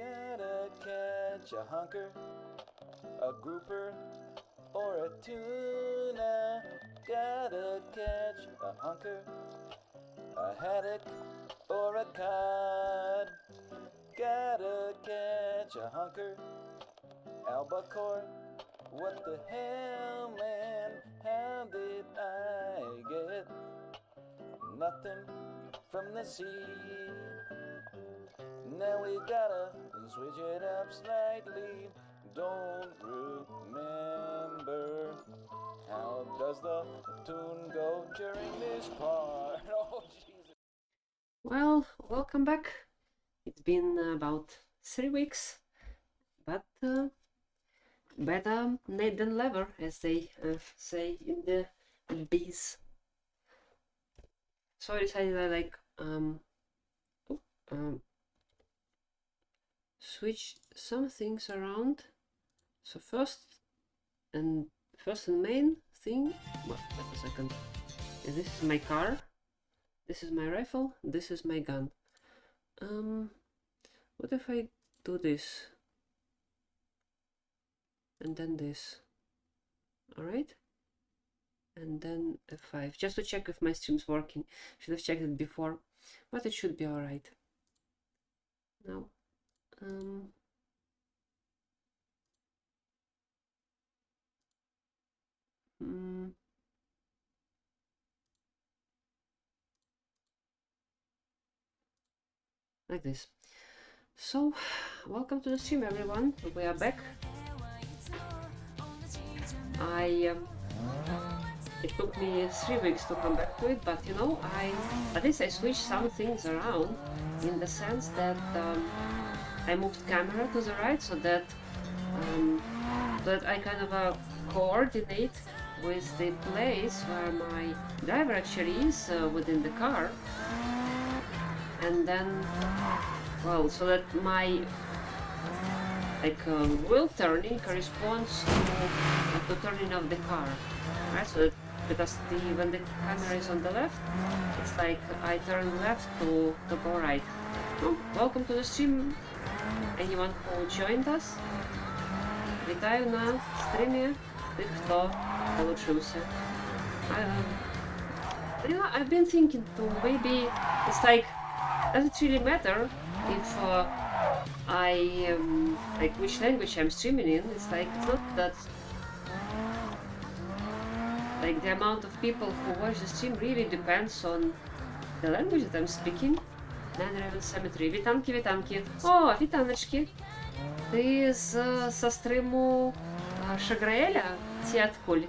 Gotta catch a hunker, a grouper, or a tuna. Gotta catch a hunker, a haddock, or a cod. Gotta catch a hunker, albacore. What the hell, man? How did I get nothing from the sea? Now we gotta switch it up slightly. Don't remember. How does the tune go during this part? Oh, Jesus. Well, welcome back. It's been about 3 weeks, but better late than never, as they say in the biz. So I decided I switch some things around. So first and main thing. Well, wait a second. This is my car. This is my rifle. This is my gun. What if I do this? And then this. Alright? And then F5. Just to check if my stream's working. Should have checked it before. But it should be alright. Now. Like this. So, welcome to the stream, everyone. We are back. It took me 3 weeks to come back to it, but you know, at least I switched some things around in the sense that I moved camera to the right so that I kind of coordinate with the place where my driver actually is within the car, and then, well, so that my wheel turning corresponds to turning of the car, right? So that, because when the camera is on the left, it's like I turn left to go right. Oh, welcome to the stream, anyone who joined us. Вітаю на стрімі тих, хто долучився. You know, I've been thinking to maybe it's like, does it really matter if I like which language I'm streaming in? It's like, it's not that like the amount of people who watch the stream really depends on the language that I'm speaking. Nine-Raven Cemetery. Вітанки, вітанки. О, вітаночки. Ти со стриму Шаграеля? Ці откуль?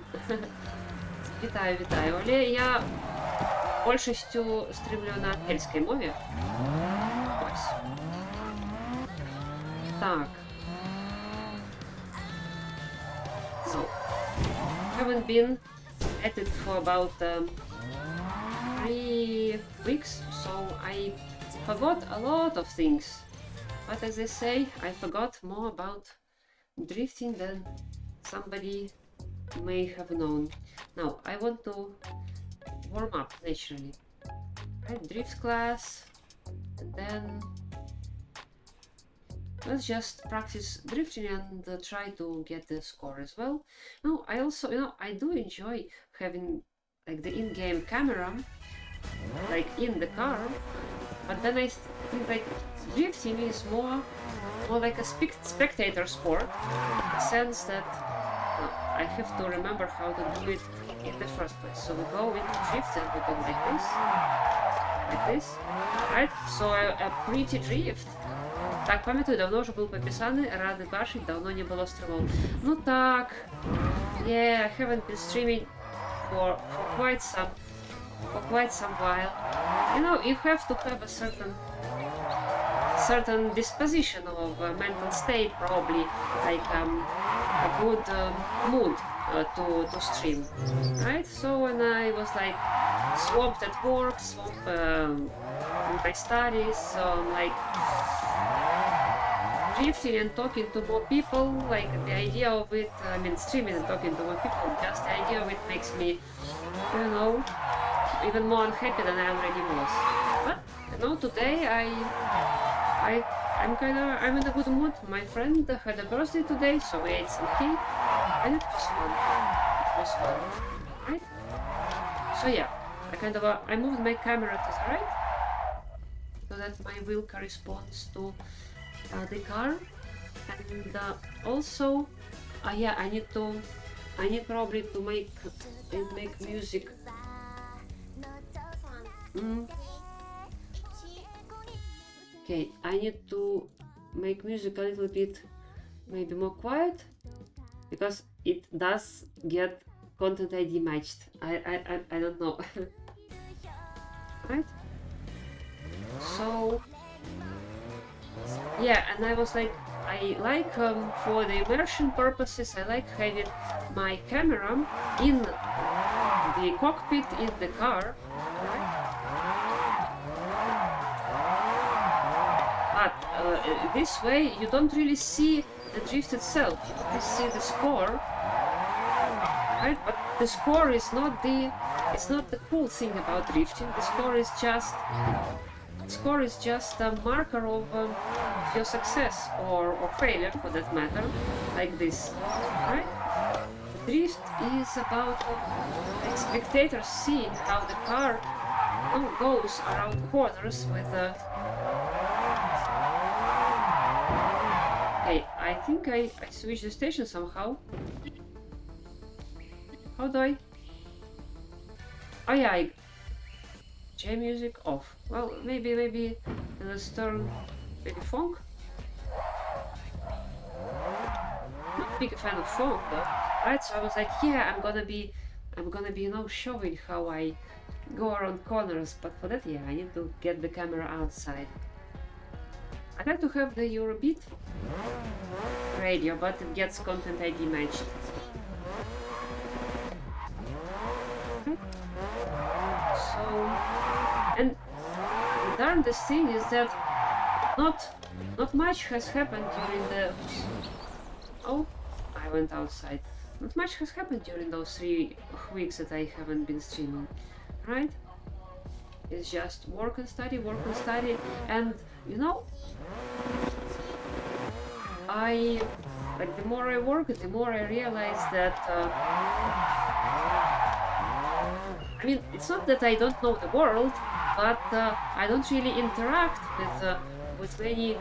Вітаю, вітаю. Але я більшістю стрімлю на ангельській мові. Ось. Так. So, haven't been at it for about 3 weeks, so I forgot a lot of things. But as I say, I forgot more about drifting than somebody may have known. Now, I want to warm up naturally. Right, drift class, and then let's just practice drifting and try to get the score as well. No, I also, you know, I do enjoy having like the in-game camera, like in the car, but then I think like drifting is more like a spectator sport, in the sense that I have to remember how to do it in the first place. So we go into drift and we go like this, right? So a pretty drift. Так, пам'ятаю, давно вже був підписаний, радий бачить, давно не було стрімов. Ну так, yeah, I haven't been streaming for quite some while. You know, you have to have a certain disposition of mental state, probably, like a good mood to stream, right? So when I was like swamped at work, swamped in my studies, so I'm like drifting and talking to more people, like the idea of it, I mean streaming and talking to more people, just the idea of it makes me, you know, even more unhappy than I already was. But, you know, today I I'm in a good mood. My friend had a birthday today, so we ate some cake, and it was fun. It was fun, right? So yeah, I moved my camera to the right, so that my wheel corresponds to the car, and also, yeah, I need probably to make music. Okay, I need to make music a little bit maybe more quiet, because it does get content ID matched. I don't know. Right? So yeah, and I was like, I like for the immersion purposes, I like having my camera in the cockpit in the car. But this way you don't really see the drift itself. You see the score, right? But the score is not the cool thing about drifting. The score is just a marker of your success or failure, for that matter, like this, right? Drift is about spectators seeing how the car goes around corners with Okay, I think I switched the station somehow. How do I? Oh yeah, J music off. Well, maybe let's turn maybe funk. Not a big fan of funk though, right? So I was like, yeah, I'm gonna be showing how I go around corners, but for that, yeah, I need to get the camera outside. I like to have the Eurobeat radio, but it gets content ID matched. Okay. So, and the darndest thing is that not much has happened during the... Oh, I went outside. Not much has happened during those 3 weeks that I haven't been streaming, right? It's just work and study, and you know, the more I work, the more I realize that I mean, it's not that I don't know the world, but I don't really interact with many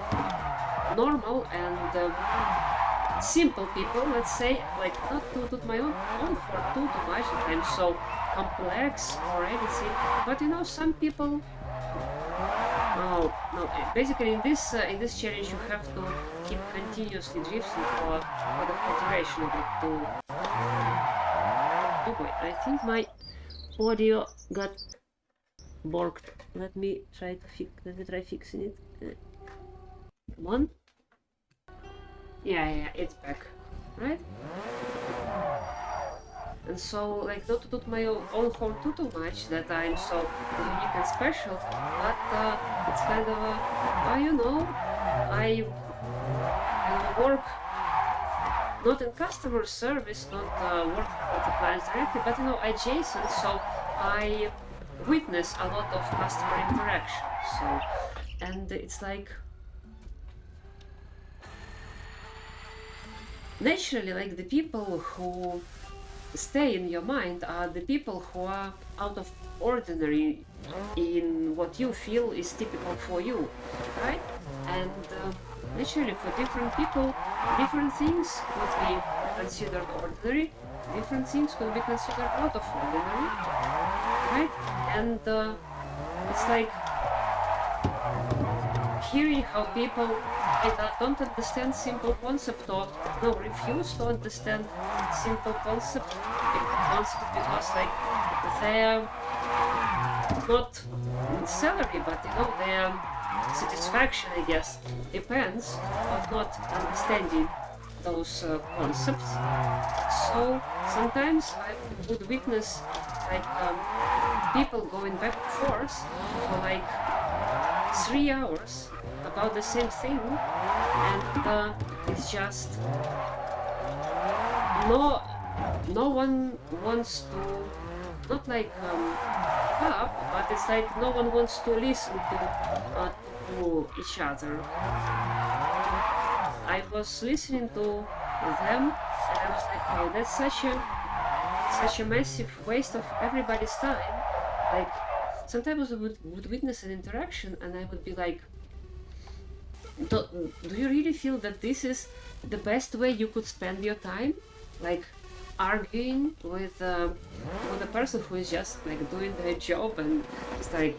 normal and simple people, let's say, like not to toot my own for too much, that I'm so complex or anything, but you know, some people. No. Basically, in this challenge, you have to keep continuously drifting for the duration of it. Oh boy, I think my audio got borked. Let me try fixing it. Come on. Yeah, it's back, right? And so, like, not to toot my own horn too much that I'm so unique and special, but it's kind of you know, I work not in customer service, not work with the clients directly, but you know, adjacent, so I witness a lot of customer interaction. So, and it's like naturally, like the people who stay in your mind are the people who are out of ordinary in what you feel is typical for you, right? And naturally, for different people, different things could be considered ordinary, different things could be considered out of ordinary, right? And it's like hearing how people either don't understand simple concept or refuse to understand simple concept because like their not salary, but you know, their satisfaction, I guess, depends on not understanding those concepts. So sometimes I would witness like people going back and forth for like 3 hours about the same thing, and it's just no one wants to, not like up, but it's like no one wants to listen to each other. I was listening to them and I was like, oh, that's such a massive waste of everybody's time. Like, sometimes I would witness an interaction and I would be like, do you really feel that this is the best way you could spend your time? Like, arguing with a person who is just like doing their job and just like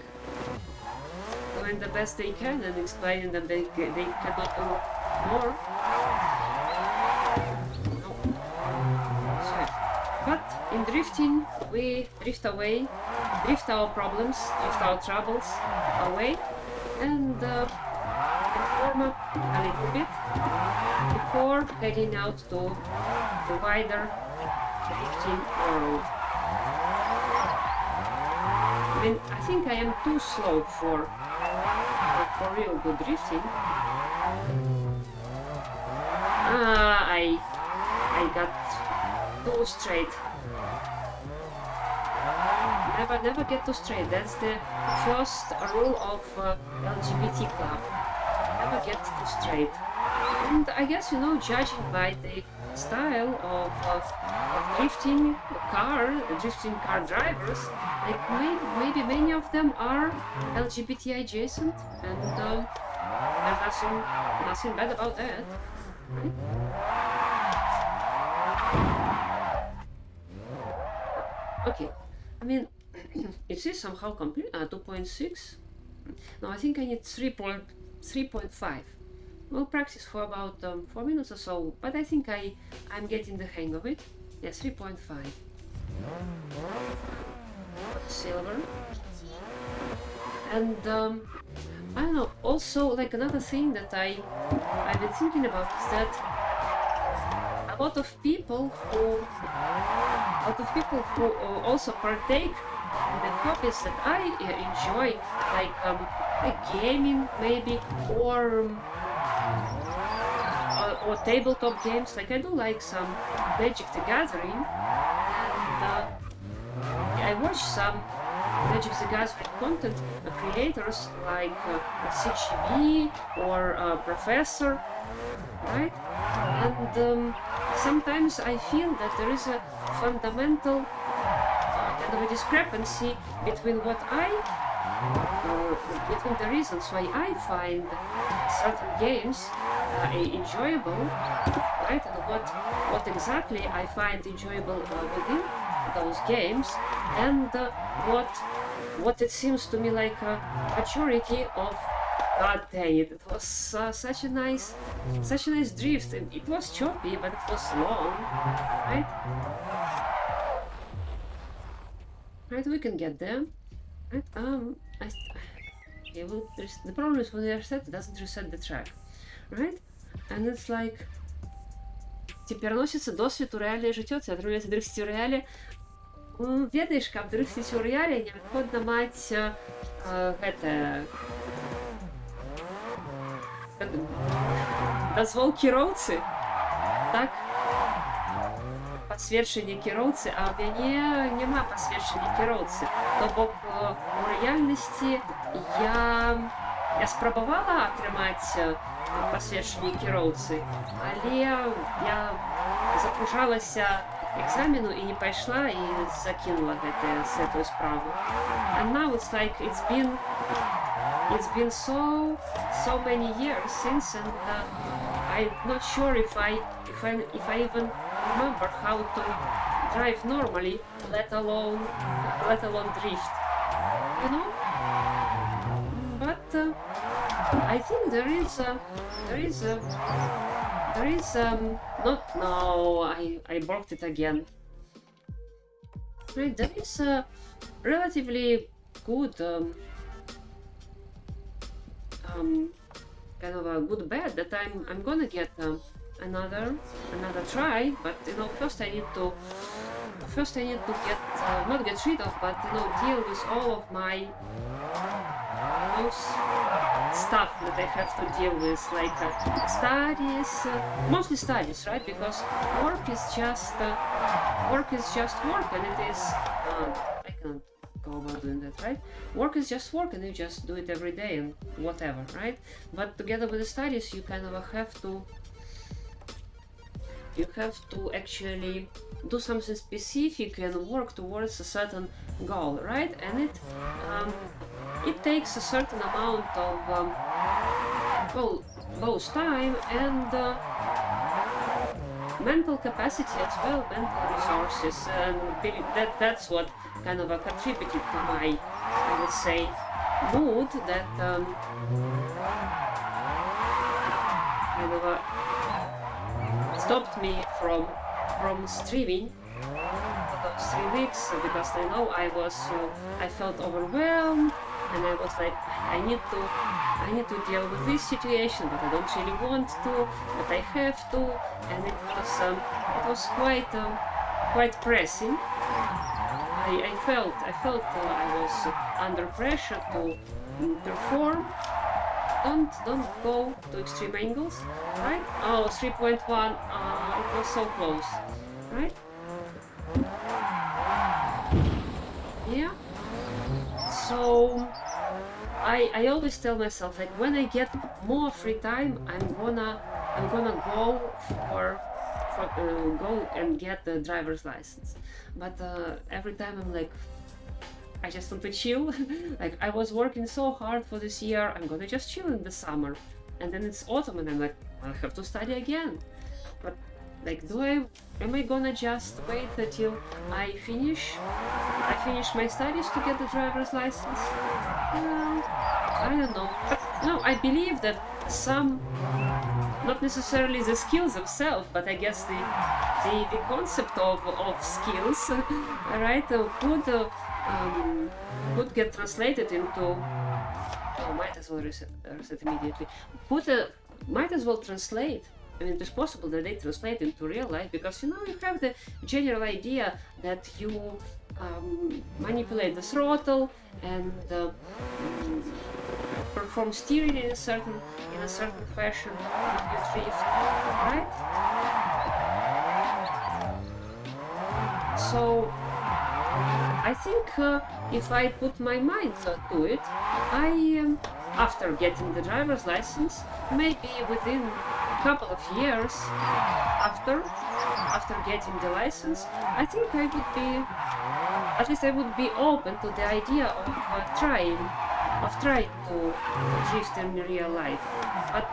doing the best they can and explaining that they cannot do more. No. So, but in drifting, we drift away, drift our problems, drift our troubles away, and warm up a little bit before heading out to the wider drifting world. I mean, I think I am too slow for real good drifting. I got too straight. Never get too straight. That's the first rule of LGBT club. Never get too straight. And I guess, judging by the style of drifting car drivers, like maybe many of them are LGBT adjacent, and there's nothing bad about that. Right? Okay, I mean, it is somehow complete. 2.6. No, I think I need 3.5. We'll practice for about 4 minutes or so, but I think I'm getting the hang of it. Yeah, 3.5. Silver. And I don't know, also like another thing that I've been thinking about is that a lot of people who also partake in the hobbies that I enjoy, like gaming maybe, or tabletop games. Like I do like some Magic the Gathering, and I watch some Magic the Gathering content creators like CGB or Professor, right? And sometimes I feel that there is a fundamental kind of a discrepancy between between the reasons why I find certain games enjoyable, right? And what exactly I find enjoyable within those games, and what it seems to me like a majority of. God dang it! It was such a nice drift. It was choppy, but it was long, right? Right, we can get there. Right? The problem is when you reset, it doesn't reset the track, right? And it's like ти переноситься досвід у реальне життя, це атрулюється дрифтить у реалі. Ведаеш, каб дрифтить у реалі, необходно мать дазвол кіроўцы, так? Пасведчанне кіроўцы, а ў мяне няма пасведчання кіроўцы. То бок у рэальнасці я спрабавала атрымаць пасведчанне кіроўцы, але я запужалася экзамену і не пайшла і закінула гэтую справу. And now it's like it's been so many years since, and I'm not sure if I even remember how to drive normally, let alone drift, But I think there is not. No, I broke it again. Right, there is a relatively good kind of a good bet that I'm gonna get another try, but first I need to get not get rid of, but deal with all of my stuff that I have to deal with, like studies, mostly studies, right? Because work is just work, and it is I cannot go about doing that, right? Work is just work, and you just do it every day and whatever, right? But together with the studies, you kind of have to actually do something specific and work towards a certain goal, right? And it takes a certain amount of both time and mental capacity as well, mental resources, and that's what kind of contributed to my, I would say, mood that kind of stopped me from streaming for those 3 weeks, because I know I felt overwhelmed, and I was like, I need to deal with this situation, but I don't really want to, but I have to, and it was quite pressing. I felt I was under pressure to perform. Don't go to extreme angles, right? Oh, 3.1, it was so close, right? Yeah. So I always tell myself, like, when I get more free time, I'm gonna go and get the driver's license. But every time I'm like, I just want to chill. Like, I was working so hard for this year, I'm gonna just chill in the summer. And then it's autumn and I'm like, I'll have to study again. But like, am I gonna just wait until I finish my studies to get the driver's license? I don't know. But no, I believe that not necessarily the skills themselves, but I guess the concept of skills, right, could get translated into. Oh, might as well reset immediately. Might as well translate. I mean, it's possible that they translate into real life, because you have the general idea that you manipulate the throttle and perform steering in a certain fashion if you drift, right? So I think if I put my mind to it, after getting the driver's license, maybe within a couple of years after getting the license, I think I would be open to the idea of trying to drift in real life. But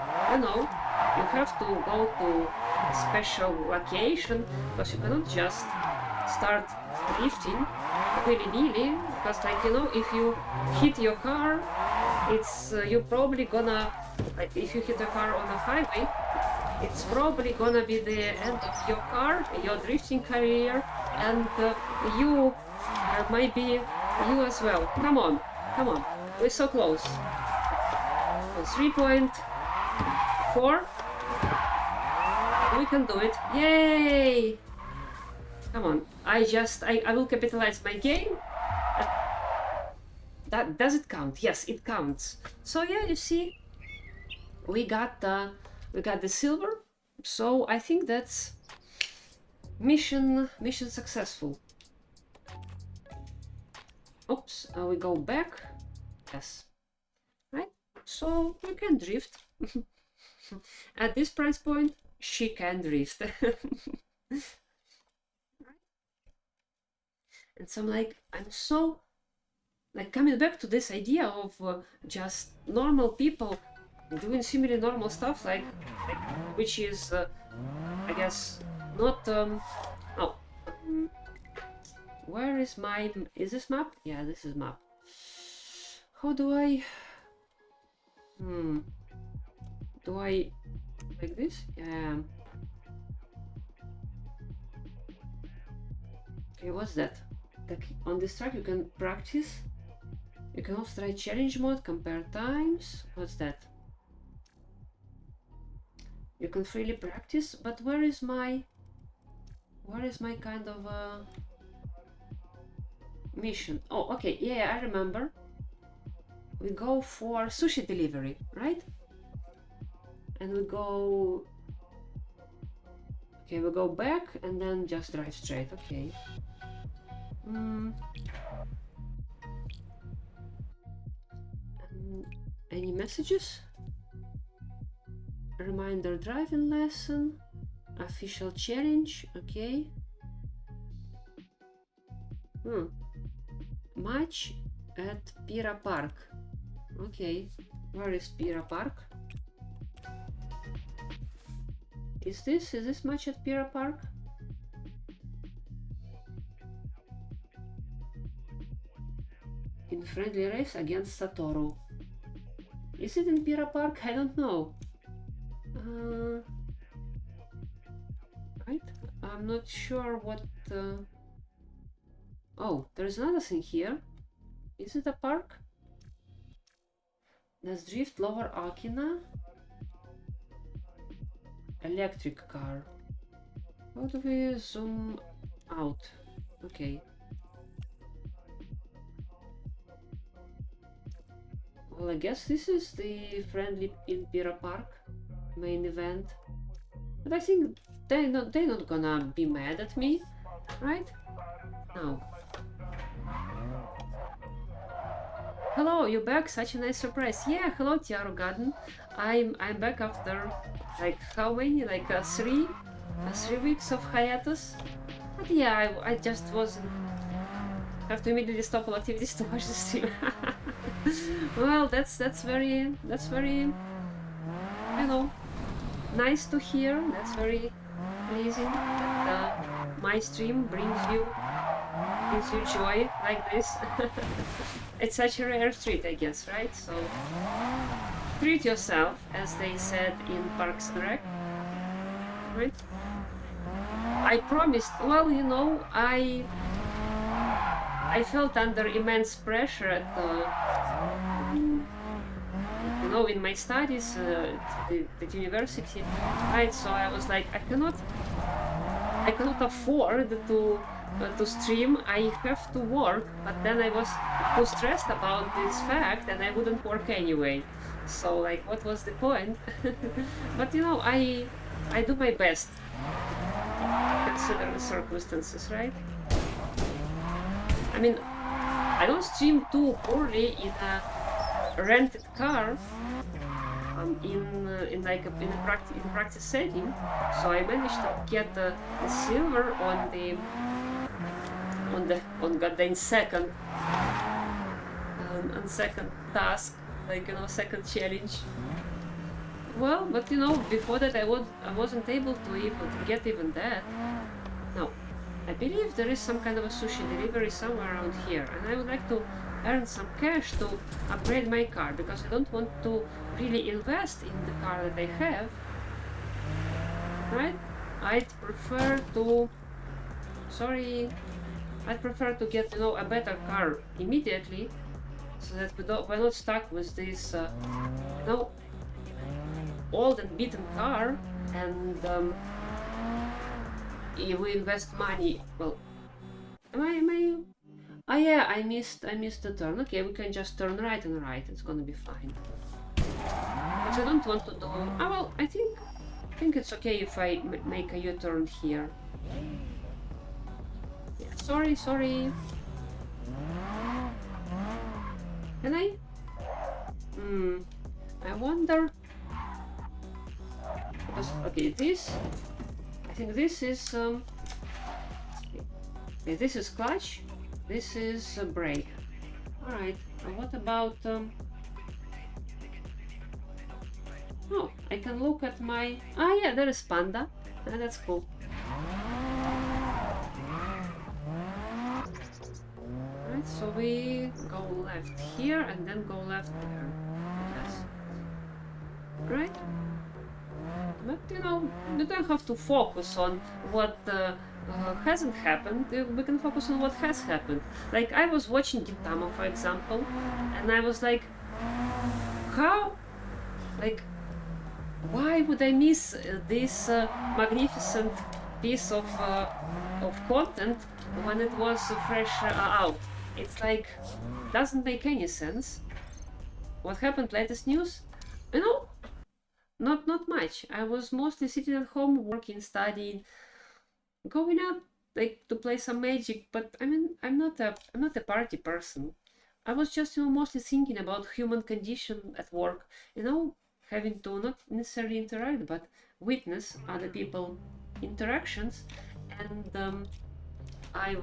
you have to go to a special location, because you cannot just start drifting willy-nilly, because if you hit your car, it's you're probably gonna, like, if you hit a car on a highway, it's probably gonna be the end of your drifting career, and you might be you as well. Come on, we're so close. 3.4, we can do it. Yay! Come on, I will capitalize my game. That does it count? Yes, it counts. So yeah, you see, we got the silver. So I think that's mission successful. Oops, we go back. Yes, right. So you can drift. At this price point, she can drift. And so I'm so coming back to this idea of just normal people doing similarly normal stuff, which is I guess not. Where is this map? Yeah, this is map. How do I? Do I like this? Yeah. Okay, what's that? On this track you can practice. You can also try challenge mode, compare times. What's that? You can freely practice, but where is my kind of mission? Oh, okay, yeah, I remember. We go for sushi delivery, right? And we go. Okay, we go back and then just drive straight. Okay. Any messages? Reminder driving lesson. Official challenge. Okay. Match at Pira Park. Okay. Where is Pira Park? Is this match at Pira Park? In friendly race against Satoru. Is it in Pira Park? I don't know. Right? I'm not sure what... Oh, there's another thing here. Is it a park? Let's drift Lower Akina. Electric car. How do we zoom out? Okay. Well, I guess this is the friendly in Pira Park main event. But I think they're not gonna be mad at me, right? No. Hello, you're back. Such a nice surprise. Yeah, hello, Tiaro Garden. I'm back after like how many? Like 3 weeks of hiatus. But yeah, I just wasn't. Have to immediately stop all activities to watch the stream. Well, that's very, you know, nice to hear. That's very pleasing that my stream brings you joy like this. It's such a rare treat, I guess, right? So treat yourself, as they said in Parks and Rec, right? I promised. Well, you know, I felt under immense pressure at you know, in my studies at university, right? So I was like, I cannot afford to stream. I have to work, but then I was too stressed about this fact, and I wouldn't work anyway. So like, what was the point? But you know, I do my best, consider the circumstances, right? I mean, I don't stream too poorly in a rented car, in practice setting. So I managed to get the silver on goddamn second second task, like, you know, second challenge. Well, but you know, before that I wasn't able to get even that. Now, I believe there is some kind of a sushi delivery somewhere around here, and I would like to earn some cash to upgrade my car, because I don't want to really invest in the car that I have, right? I'd prefer to get, you know, a better car immediately, so that we're not stuck with this you know, old and beaten car, and if we invest money. Well, am I oh yeah, I missed the turn. Okay, we can just turn right and right, it's gonna be fine. But I don't want to do... Oh well, I think it's okay if I make a U-turn here. Yeah, sorry. Can I? I wonder... Because, okay, I think this is... okay, this is clutch, this is brake. Alright, what about... Oh, I can look at my... Ah yeah, there is Panda. That's cool. Right, so we go left here and then go left there. Yes. Right? But you know, you don't have to focus on what hasn't happened. We can focus on what has happened. Like, I was watching Gintama, for example, and I was like, how? Like, why would I miss this magnificent piece of content when it was fresh out? It's like, doesn't make any sense. What happened? Latest news? You know, not much. I was mostly sitting at home, working, studying, going out like to play some Magic. But I mean, I'm not a party person. I was just, you know, mostly thinking about human condition at work, you know, having to not necessarily interact, but witness other people interactions. And I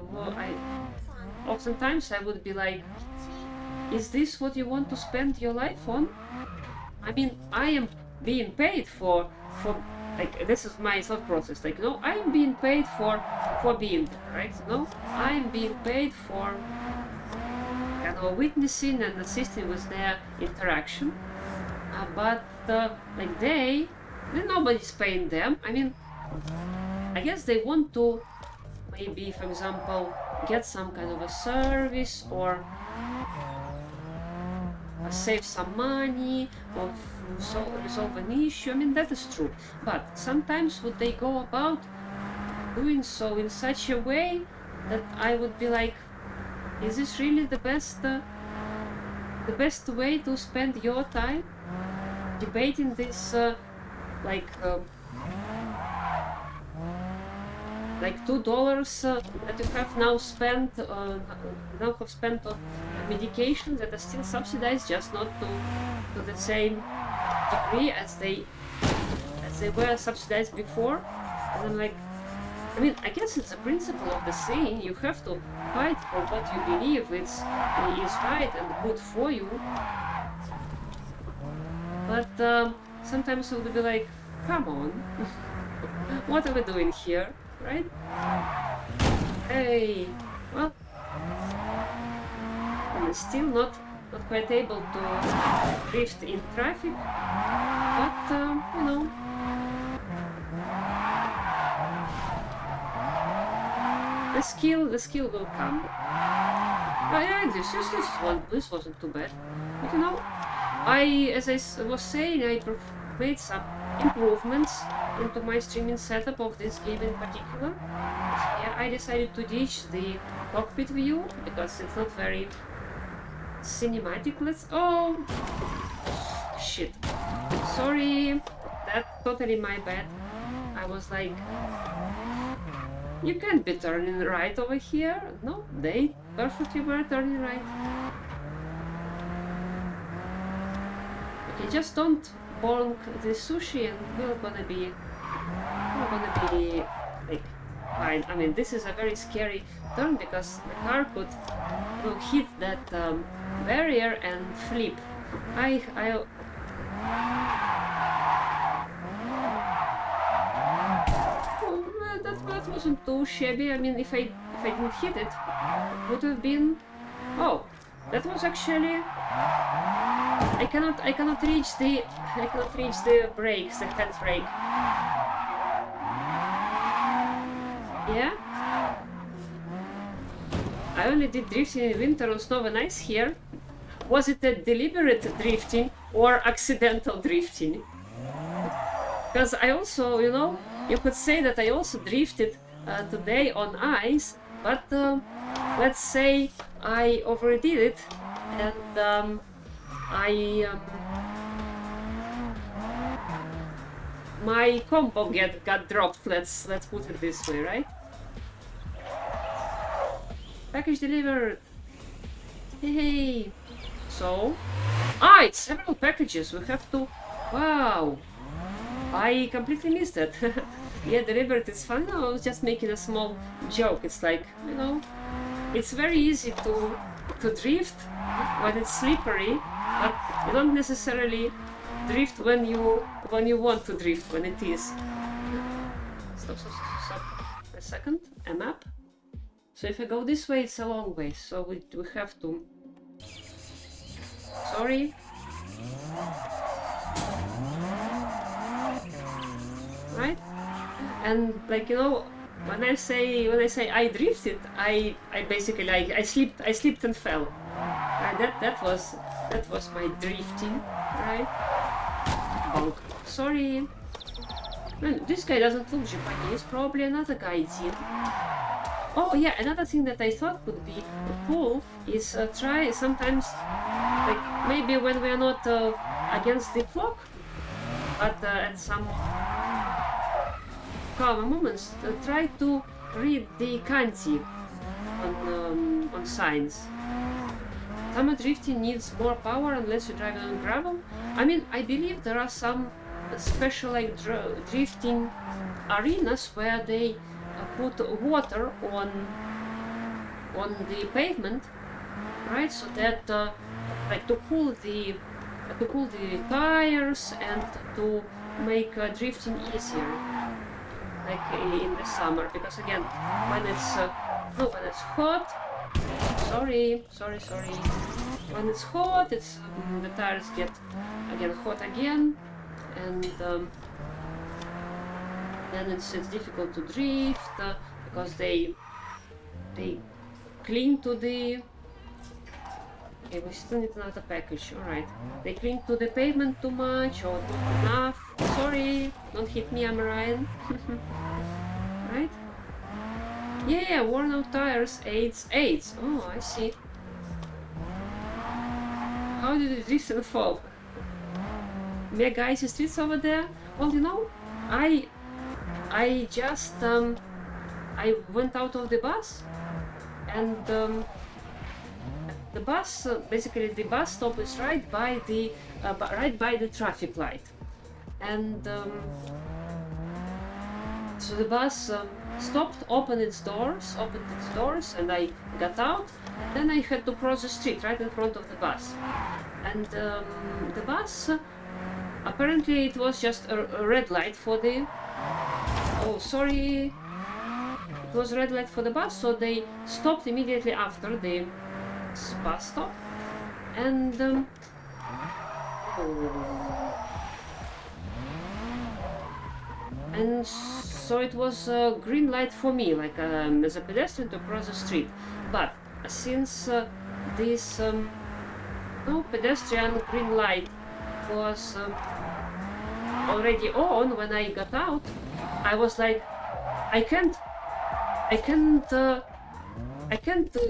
oftentimes I would be like, is this what you want to spend your life on? I mean, I am being paid for like, this is my thought process. Like, no, I'm being paid for being there, right? No, I'm being paid for kind of witnessing and assisting with their interaction. But like nobody's paying them. I mean, I guess they want to maybe, for example, get some kind of a service or save some money or resolve an issue. I mean, that is true. But sometimes would they go about doing so in such a way that I would be like, is this really the best way to spend your time debating this like $2 that you have now spent on medications that are still subsidized, just not to the same degree as they were subsidized before. And I'm like, I mean, I guess it's a principle of the saying, you have to fight for what you believe is right and good for you. But sometimes it would be like, come on, what are we doing here, right? Hey, well, I'm still not quite able to drift in traffic, but you know. The skill will come. Oh yeah, this wasn't too bad. But you know, as I was saying, I made some improvements into my streaming setup of this game in particular. So yeah, I decided to ditch the cockpit view because it's not very cinematic. Oh shit! Sorry, that's totally my bad. I was like, you can't be turning right over here. No, they perfectly were turning right. Okay, just don't bonk the sushi and we're gonna be like fine. I mean, this is a very scary turn because the car could hit that barrier and flip. That wasn't too shabby. I mean, if I didn't hit it, it would have been. Oh, that was actually. I cannot reach the brakes, the handbrake. Yeah. I only did drifting in winter on snow and ice here. Was it a deliberate drifting or accidental drifting? Because I also, you know, you could say that I also drifted today on ice, but let's say I overdid it and my combo got dropped. Let's put it this way, right? Package delivered. Hey. So, it's several packages. We have to. Wow. I completely missed that. Yeah, delivered is fun. No, I was just making a small joke. It's like, you know, it's very easy to drift when it's slippery, but you don't necessarily drift when you want to drift, when it is. Stop a second. A map. So if I go this way, it's a long way. So we have to. Sorry. Right? And like, you know, when I say I drifted, I basically I slipped and fell. That was my drifting, right? Bonk. Sorry. Man, this guy doesn't look Japanese. Probably another guy did. Oh yeah, another thing that I thought would be cool is try sometimes, like maybe when we are not against the clock, but at some calm moments, try to read the kanji on signs. Summer drifting needs more power unless you're driving on gravel. I mean, I believe there are some special like drifting arenas where they put water on the pavement, right? So that like to cool the tires and to make drifting easier, like in the summer. Because again, when it's hot, sorry. When it's hot, it's the tires get again hot again, and then it's difficult to drift because they cling to the. Okay, we still need another package. All right, they cling to the pavement too much or not enough. Sorry, don't hit me, I'm Ryan. Right? Yeah, worn out tires aids. Oh, I see. How did the drift and fall? Mega icy streets over there? Well, you know, I just I went out of the bus, and the bus basically the bus stop is right by the traffic light, and so the bus stopped, opened its doors, and I got out. And then I had to cross the street right in front of the bus, and the bus apparently it was just a red light for the. Oh, sorry. It was red light for the bus, so they stopped immediately after the bus stop, and so it was a green light for me, like as a pedestrian to cross the street. But since this pedestrian green light was already on when I got out, I was like, I can't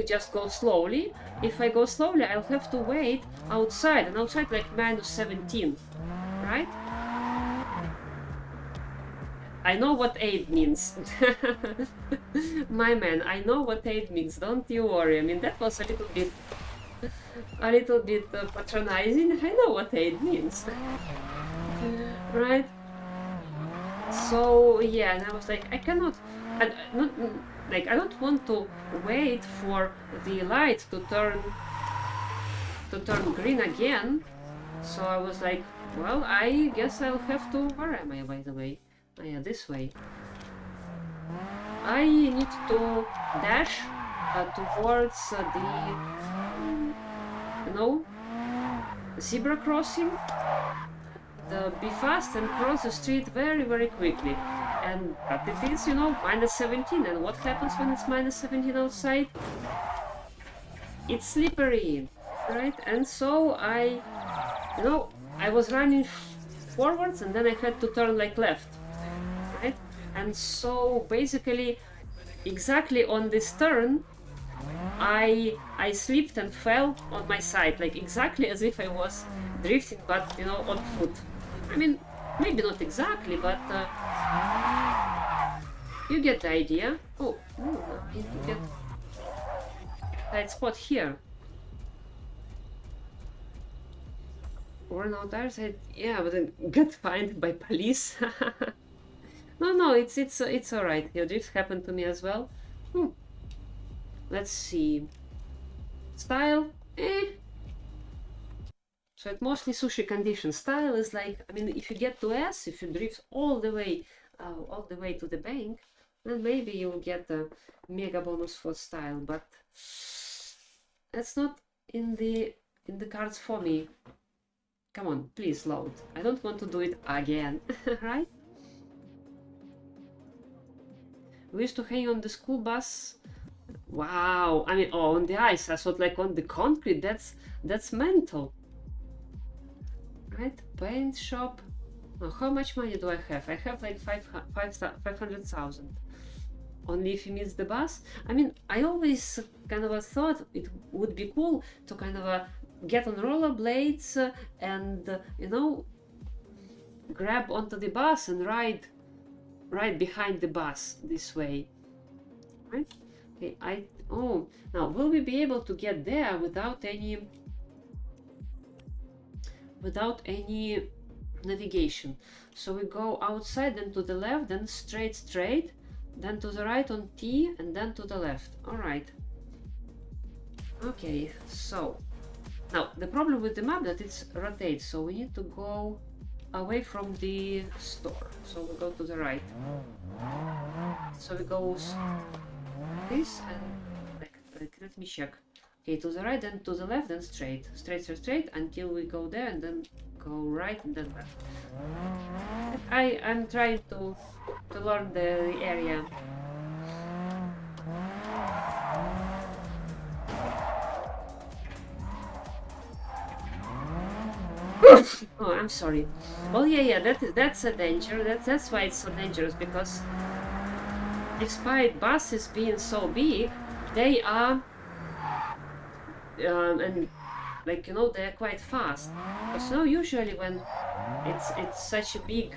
just go slowly. If I go slowly, I'll have to wait outside, and outside like -17, right? I know what aid means. My man, I know what aid means, don't you worry. I mean, that was a little bit patronizing. I know what aid means. Right? So yeah, and I was like, I don't want to wait for the light to turn green again. So I was like, well, I guess I'll have to. Where am I, by the way? Oh, yeah, this way. I need to dash towards the zebra crossing. Be fast and cross the street very, very quickly. And but it is, -17. And what happens when it's -17 outside? It's slippery, right? And so I was running forwards, and then I had to turn like left, right? And so basically, exactly on this turn, I slipped and fell on my side, like exactly as if I was drifting, but on foot. I mean, maybe not exactly, but you get the idea. Oh, you get that spot here. Worn out tires. Yeah, but then got fined by police. No, it's all right. Drifts happened to me as well. Let's see. Style, So it's mostly sushi conditions. Style is like, I mean, if you get to S, if you drift all the way to the bank, then maybe you'll get the mega bonus for style. But that's not in the cards for me. Come on, please load. I don't want to do it again, right? We used to hang on the school bus. Wow, I mean, on the ice. I thought like on the concrete. That's mental. Right? Paint shop. Oh, how much money do I have? I have like 500,000. Only if you miss the bus. I mean, I always kind of thought it would be cool to kind of get on rollerblades and grab onto the bus and ride behind the bus this way, right? Okay, oh, now will we be able to get there without any navigation? So we go outside, then to the left, then straight, then to the right on T, and then to the left. All right. Okay, so now the problem with the map that it's rotates, so we need to go away from the store. So we go to the right. So we go this and let me check. Okay, to the right, then to the left, then straight until we go there, and then go right and then left. I'm trying to learn the area. Oh, I'm sorry. Well, yeah, that's a danger. That's why it's so dangerous, because despite buses being so big, they are and like, you know, they're quite fast. Because, you know, usually when it's such a big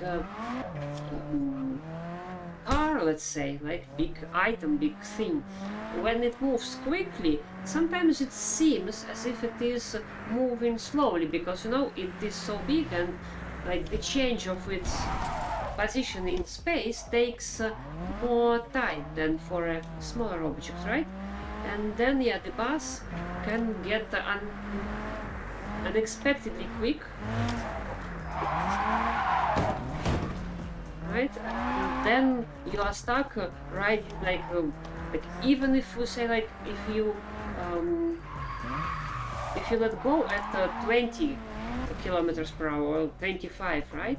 car, let's say, like big item, big thing, when it moves quickly, sometimes it seems as if it is moving slowly, because, you know, it is so big, and like the change of its position in space takes more time than for a smaller object, right? And then, yeah, the bus can get unexpectedly quick, right? And then you are stuck right, like even if you say, like, if you let go at 20 kilometers per hour or 25, right?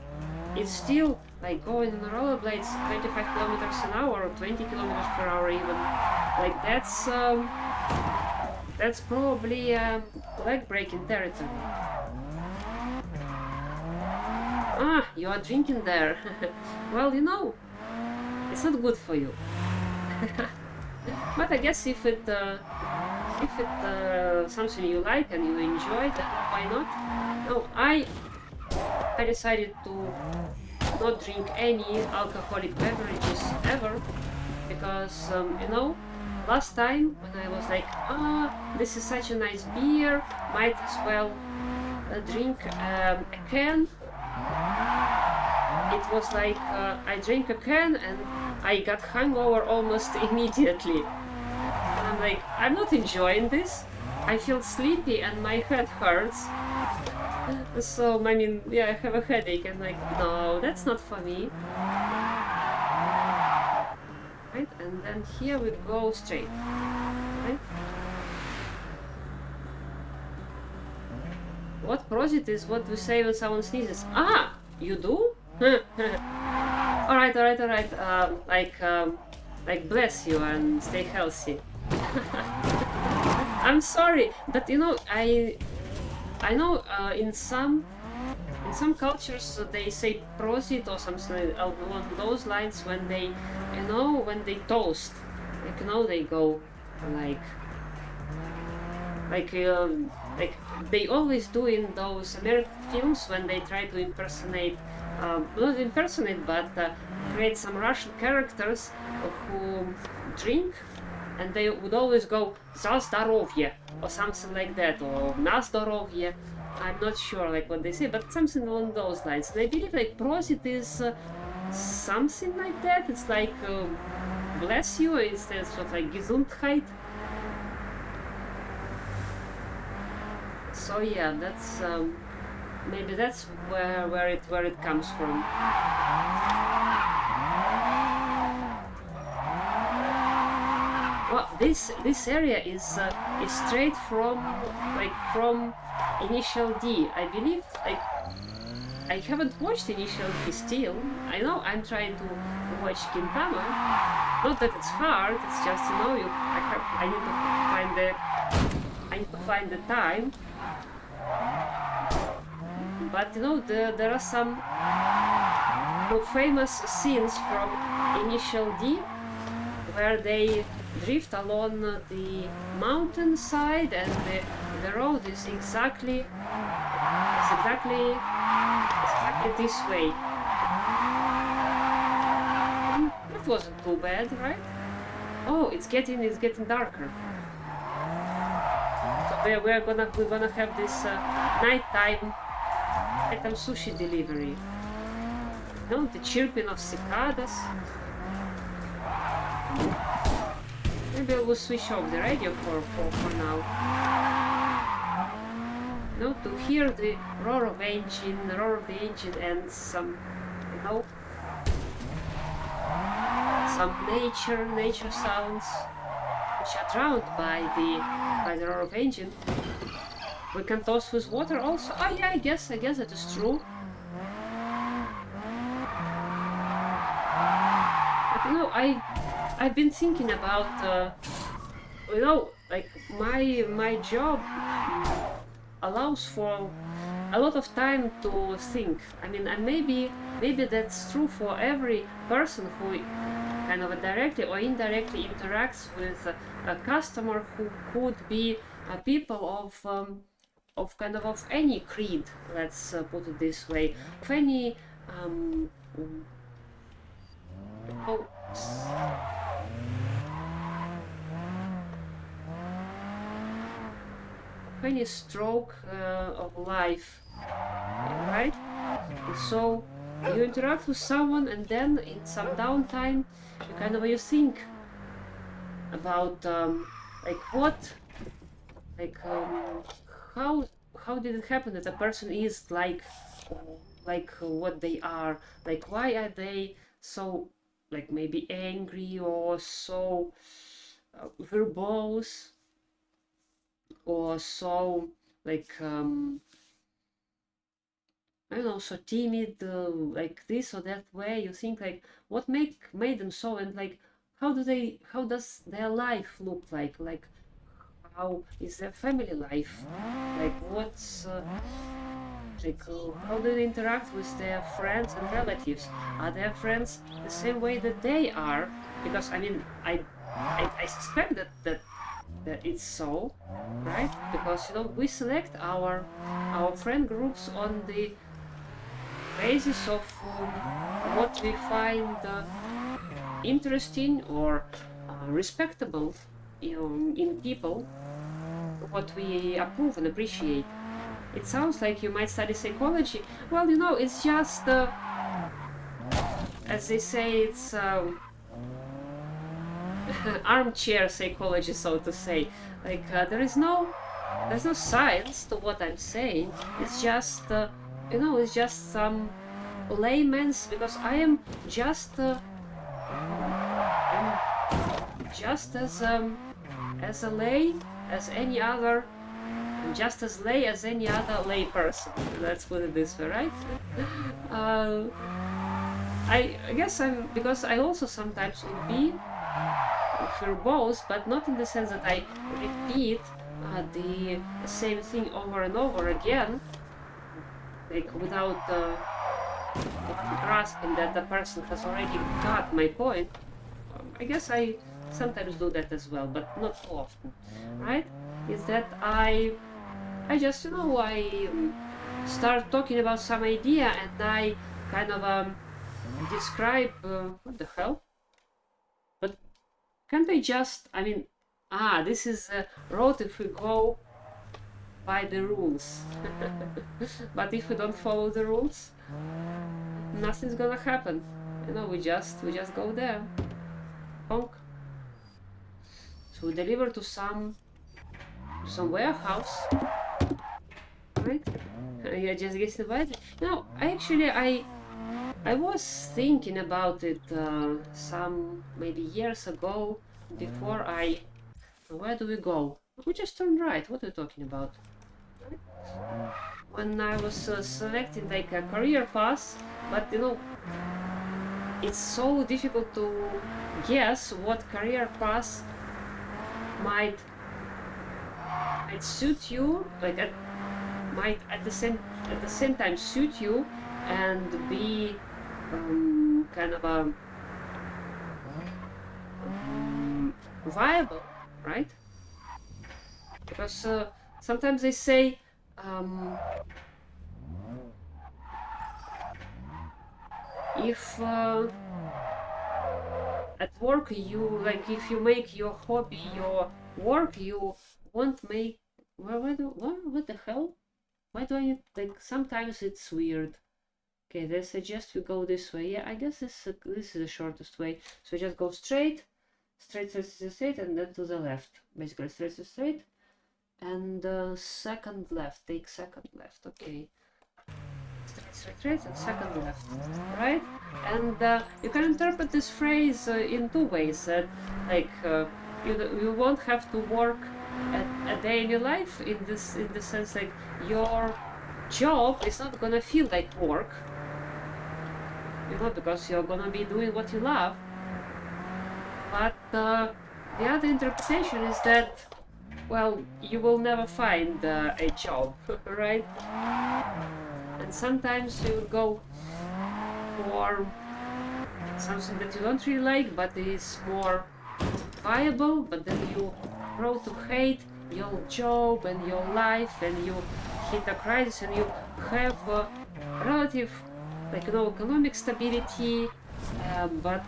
It's still like going on rollerblades 25 kilometers an hour or 20 kilometers per hour even. Like that's probably leg breaking territory. Ah, you are drinking there. Well, you know, it's not good for you. But I guess if it something you like and you enjoy, then why not? No, I decided to not drink any alcoholic beverages ever, because you know, last time when I was like, this is such a nice beer, might as well drink a can. It was like I drank a can and I got hungover almost immediately. And I'm like, I'm not enjoying this. I feel sleepy and my head hurts. So, I mean, yeah, I have a headache, and like, no, that's not for me. Right, and then here we go straight. Right? What prosit is what we say when someone sneezes. Ah, you do? Alright. Like bless you and stay healthy. I'm sorry, but you know, I know in some cultures they say prosit or something along those lines when they, you know, when they toast, like, you know, they go like they always do in those American films when they try to impersonate, not impersonate, but create some Russian characters who drink, and they would always go "za zdarovye" or something like that, or "na zdarovye." I'm not sure like what they say, but something along those lines. And I believe like prosit is something like that. It's like bless you instead of like Gesundheit. So yeah, that's maybe that's where it comes from. Well, this area is straight from Initial D. I believe, like, I haven't watched Initial D still. I know I'm trying to watch Gintama. Not that it's hard. It's just, you know, I need to find the time. But you know, there are some famous scenes from Initial D where they drift along the mountainside, and the road is exactly this way. That wasn't too bad, right? Oh, it's getting darker. So we're gonna have this nighttime sushi delivery. You know, the chirping of cicadas. Maybe I will switch off the radio for now. You know, to hear the roar of the engine and some, you know, some nature sounds which are drowned by the roar of engine. We can toss with water also. Oh yeah, I guess that is true. But you know, I've been thinking about you know, like my job allows for a lot of time to think. I mean, and maybe that's true for every person who kind of directly or indirectly interacts with a customer who could be people of kind of any creed. Let's put it this way, of any oh, any stroke of life, right? And so you interact with someone, and then in some downtime, you kind of you think about like what, like how did it happen that a person is like what they are, like why are they so like maybe angry or so verbose or so like I don't know, so timid, like this or that way. You think like what made them so, and like how does their life look like how is their family life, like what's like how do they interact with their friends and relatives? Are their friends the same way that they are? Because I mean I suspect that it's so, right? Because you know we select our friend groups on the basis of what we find interesting or respectable, you know, in people, what we approve and appreciate. It sounds like you might study psychology. Well, you know, it's just as they say, it's armchair psychology, so to say. Like there's no science to what I'm saying. It's just you know, it's just some layman's, because I am just as a lay as any other, just as lay as any other lay person. Let's put it this way, right? I guess I'm, because I also sometimes would be verbose, but not in the sense that I repeat the same thing over and over again, like without grasping that the person has already got my point. I guess I sometimes do that as well, but not too often, right? Is that I just, you know, I start talking about some idea and I kind of describe what the hell? But can't I just, I mean, this is a road if we go by the rules. But if we don't follow the rules, nothing's gonna happen. You know, we just go there. Honk. So we deliver to some warehouse, right? Yeah, just get invited. No, I was thinking about it some maybe years ago. Before where do we go? We just turned right. What are you talking about? When I was selecting like a career path, but you know, it's so difficult to guess what career path might suit you, like might at the same time suit you and be kind of a viable, right? Because sometimes they say if at work you, like, if you make your hobby your work, you won't make, what the hell? Why do I need, like, sometimes it's weird. Okay, they suggest we go this way. Yeah, I guess this is the shortest way. So we just go straight, straight, and then to the left. Basically, straight, and second left. Take second left. Okay. Straight, and second left. Right? And you can interpret this phrase in two ways. You won't have to work a day in your life in the sense, like, your job is not gonna feel like work, because you're gonna be doing what you love. But the other interpretation is that, well, you will never find a job, right? And sometimes you go for something that you don't really like, but is more viable, but then you grow to hate your job and your life, and you hit a crisis, and you have relative, like, economic stability, but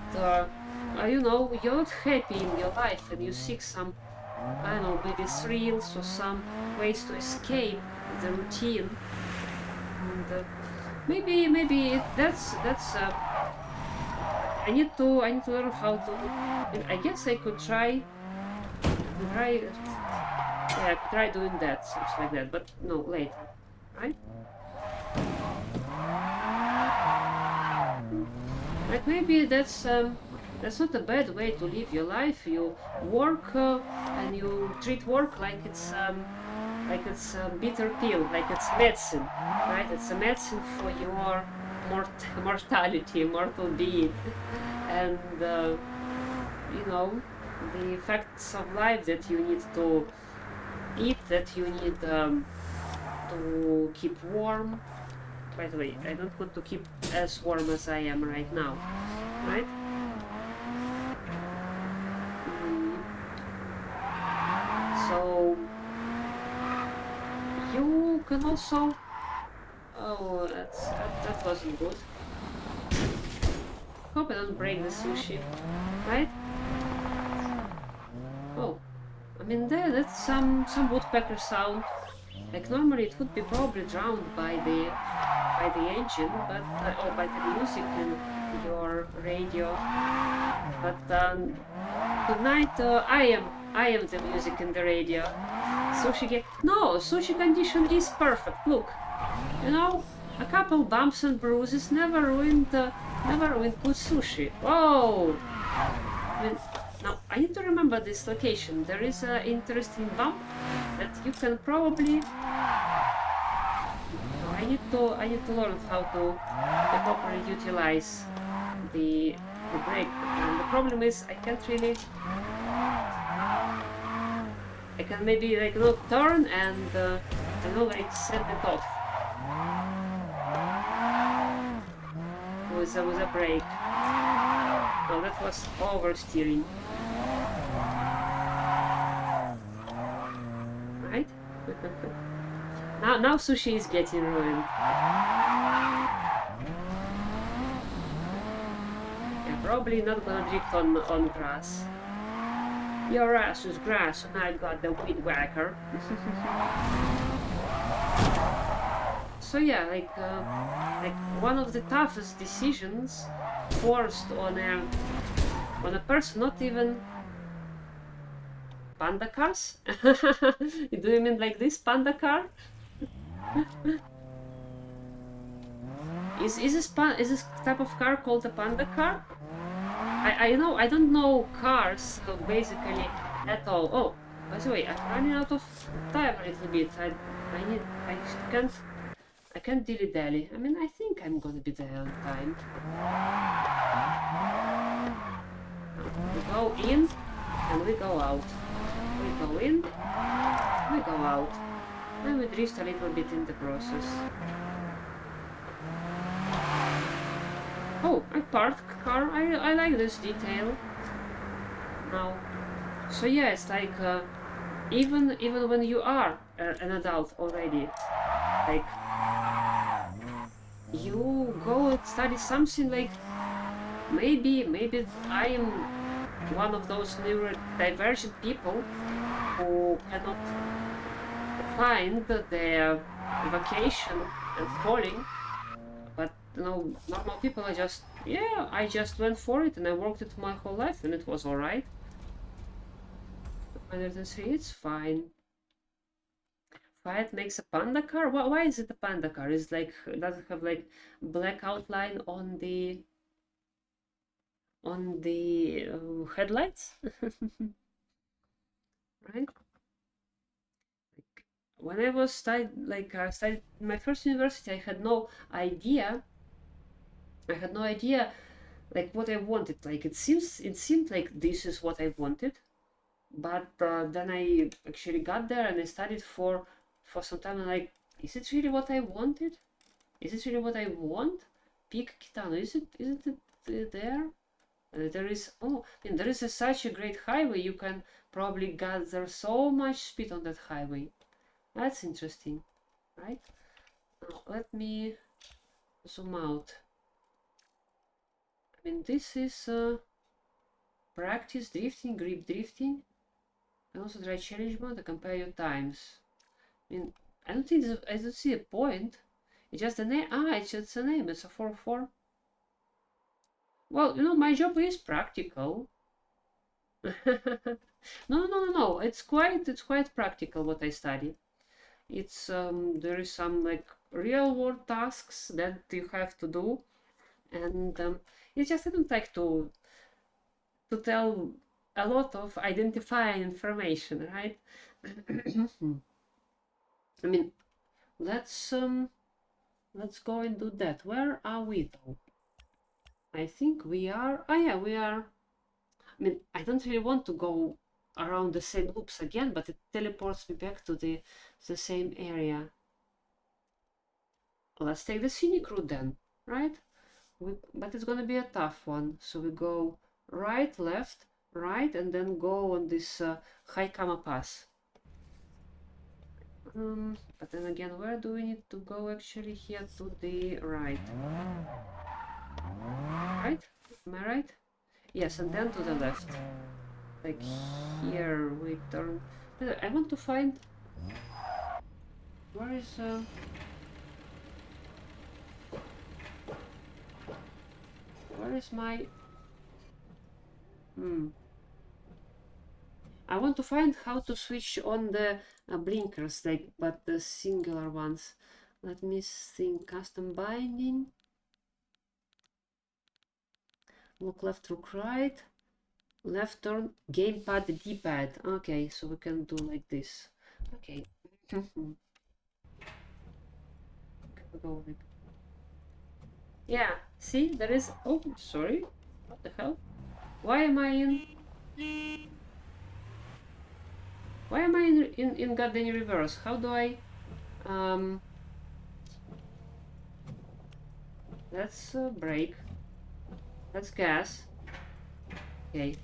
you're not happy in your life, and you seek some, I don't know, maybe thrills or some ways to escape the routine. And maybe that's I need to learn how to. I guess I could try doing that, something like that, but no, later, right? Like, maybe that's not a bad way to live your life. You work and you treat work like it's a bitter pill, like it's medicine, right? It's a medicine for your mortality, mortal being, and the effects of life that you need to eat, that you need to keep warm. By the way, I don't want to keep as warm as I am right now, right? So you can also. Oh, that wasn't good. Hope I don't break the sushi, right? Oh, I mean, that's some woodpecker sound. Like, normally it would be probably drowned by the engine, but by the music in your radio. But tonight I am the music in the radio. Sushi condition is perfect. Look, a couple bumps and bruises never ruined good sushi. Whoa! Now I need to remember this location. There is an interesting bump that you can probably. I need to learn how to properly utilize the brake. And the problem is I can't really. I can maybe turn and set it off with a brake. No, that was oversteering. Right? Now sushi is getting ruined. Yeah, probably not gonna drift on grass. Your ass is grass, and I got the weed whacker. So yeah, like one of the toughest decisions forced on a person, not even panda cars. Do you mean like this panda car? Is this type of car called a panda car? I don't know cars basically at all. Oh, by the way, I'm running out of time a little bit. I can't dilly-dally. I mean, I think I'm gonna be there on time. We go in and we go out. We go in, we go out. And we drift a little bit in the process. Oh, I parked car. I like this detail. Now, so yeah, it's like even when you are an adult already, like you go and study something, like maybe I am one of those neurodivergent people who cannot find their vocation and calling. But you know, normal people are just, yeah, I just went for it and I worked it my whole life and it was alright. 103, it's fine. Fiat makes a panda car? Why is it a panda car? Is like, does it have like black outline on the headlights? Right? Like, when I was studied my first university, I had no idea. Like what I wanted. Like it seemed like this is what I wanted, but then I actually got there and I studied for some time. And like, is it really what I wanted? Is it really what I want? Peak Kitano, isn't it there? There is, oh, and there is such a great highway. You can probably gather so much speed on that highway. That's interesting, right? Now, let me zoom out. I mean, this is practice drifting, grip drifting, and also try challenge mode to compare your times. I mean, I don't see a point. It's just a name. It's just a name. It's a 404. Well, you know, my job is practical. No. It's quite practical what I study. It's there is some like real world tasks that you have to do, and it's just I don't like to tell a lot of identifying information, right? I mean, let's go and do that. Where are we though? I think we are. Oh yeah, we are. I mean, I don't really want to go around the same loops again, but it teleports me back to the same area. Let's take the scenic route then, right? But it's gonna be a tough one. So we go right, left, right, and then go on this Haikama pass. But then again, where do we need to go actually? Here to the right. Right? Am I right? Yes, and then to the left. Like here we turn. I want to find where is my I want to find how to switch on the blinkers, like, but the singular ones. Let me think. Custom binding. Look left, look right. Left turn, gamepad, D-pad. Okay, so we can do like this. Okay. Go like. Yeah, see, there is. Oh, sorry. What the hell? Why am I in? Why am I in goddamn reverse? How do I? Let's brake. Let's gas. Okay.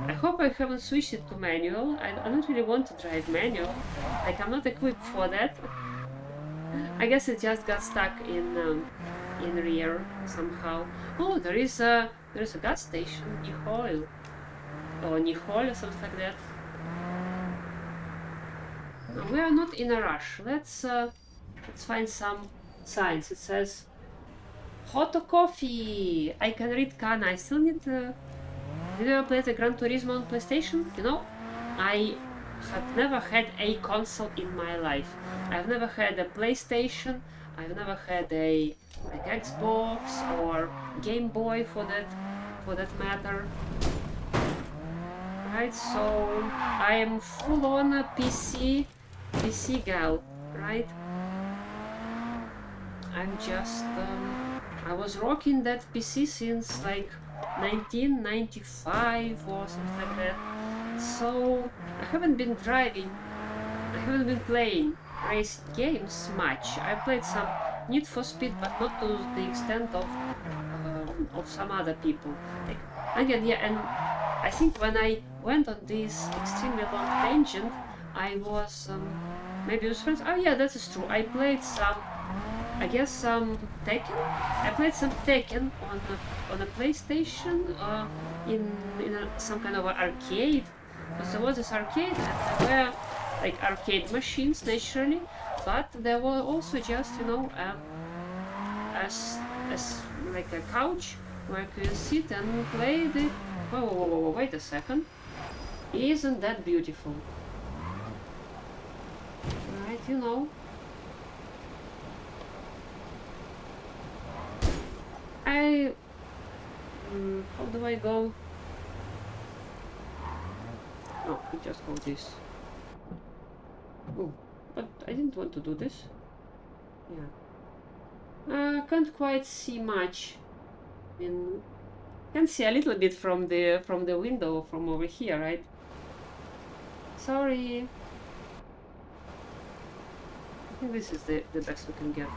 I hope I haven't switched it to manual. I don't really want to drive manual. Like, I'm not equipped for that. I guess it just got stuck in rear somehow. Oh, there is a gas station, Nihol, or Nihol or something like that. No, we are not in a rush. Let's find some signs. It says hot coffee. I can read Kana. I still need. Did you ever play the Gran Turismo on PlayStation? You know, I have never had a console in my life. I've never had a PlayStation. I've never had a like Xbox or Game Boy for that matter. Right, so I am full on a PC gal, right? I'm just I was rocking that PC since like 1995 or something like that. So I haven't been driving, I haven't been playing race games much. I played some Need for Speed, but not to the extent of some other people. Like, again, yeah, and I think when I went on this extremely long tangent, I was maybe with friends. Oh yeah, that is true. I played some. I guess some Tekken. I played some Tekken on a PlayStation some kind of an arcade. Because there was this arcade and there were like arcade machines naturally, but there were also just as like a couch where you can sit and play the. Whoa, wait a second! Isn't that beautiful? Right, how do I go? Oh, we just go this. Oh, but I didn't want to do this. Yeah. Can't quite see much. I mean, can see a little bit from the window from over here, right? Sorry. I think this is the best we can get.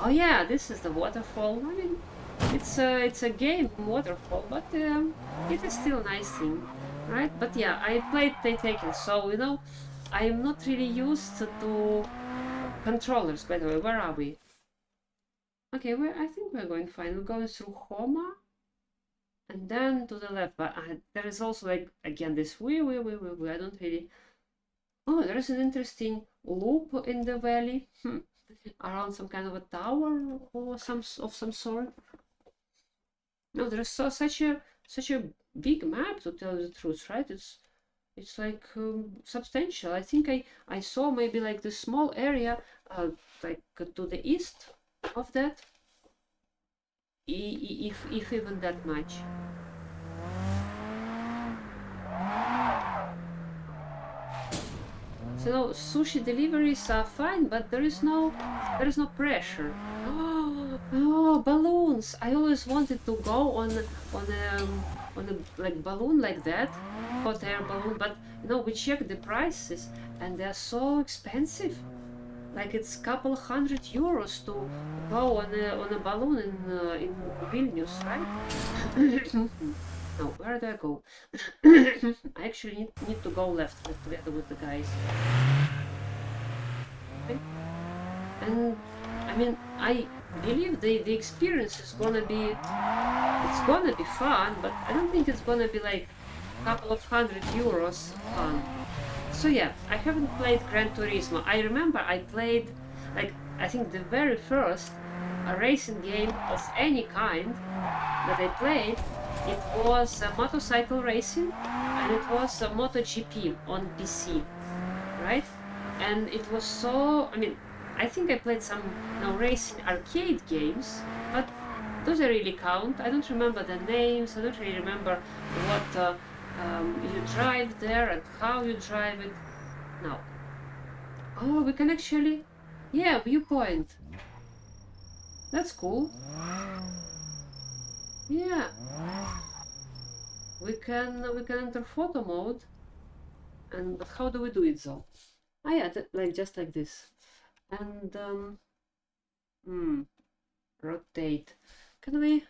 Oh yeah, this is the waterfall. I mean, it's a game waterfall, but it is still a nice thing, right? But yeah, I played Taken, so I'm not really used to controllers. By the way, where are we? Okay, I think we're going fine. We're going through Homa, and then to the left. But there is also like again this I don't really. Oh, there is an interesting loop in the valley. Around some kind of a tower or some sort. No, there's such a big map, to tell you the truth, right? It's like substantial. I think I saw maybe like the small area like to the east of that, if even that much. So sushi deliveries are fine, but there is no pressure. Oh, balloons! I always wanted to go on a like balloon like that, hot air balloon. But we checked the prices, and they're so expensive. Like it's a couple €100 to go on a balloon in Vilnius, right? No, where do I go? I actually need to go left together with the guys. Okay. And I mean, I believe the experience is gonna be fun, but I don't think it's gonna be like a couple of €100 fun. So yeah, I haven't played Gran Turismo. I remember I played, like, I think the very first racing game of any kind that I played, it was motorcycle racing, and it was MotoGP on PC, right? And it was so, I mean, I think I played some racing arcade games, but those don't really count. I don't remember the names, I don't really remember what you drive there and how you drive it. Now, oh, we can actually, yeah, viewpoint. That's cool. Yeah, we can enter photo mode, and but how do we do it though? Ah, yeah, like just like this, and rotate. Can we?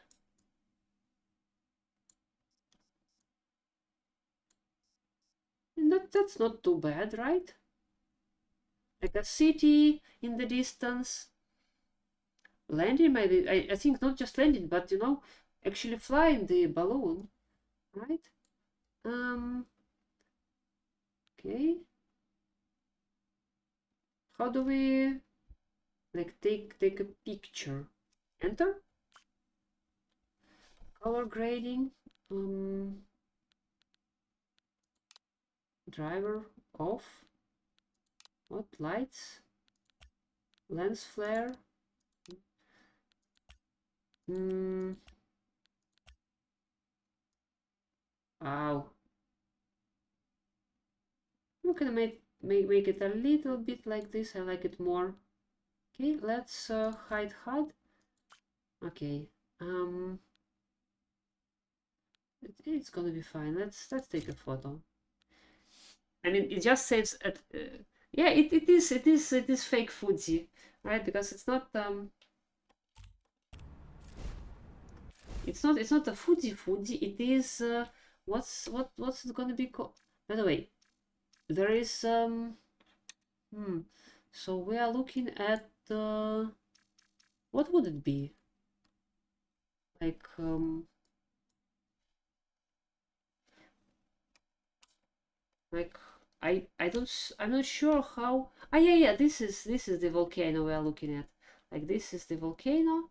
That's not too bad, right? Like a city in the distance. Landing, maybe. I think not just landing, but actually flying the balloon, right? Okay. How do we like take a picture? Enter. Color grading. Driver off. What lights? Lens flare. Wow. I'm gonna make it a little bit like this. I like it more. Okay, let's hide HUD. Okay. It's gonna be fine. Let's take a photo. I mean, it just saves at. Yeah, it is fake Fuji, right? Because it's not it's not a Fuji. It is what's it gonna be called? By the way, there is so we are looking at what would it be? like like I'm not sure how. Ah, yeah, this is the volcano we are looking at. Like this is the volcano,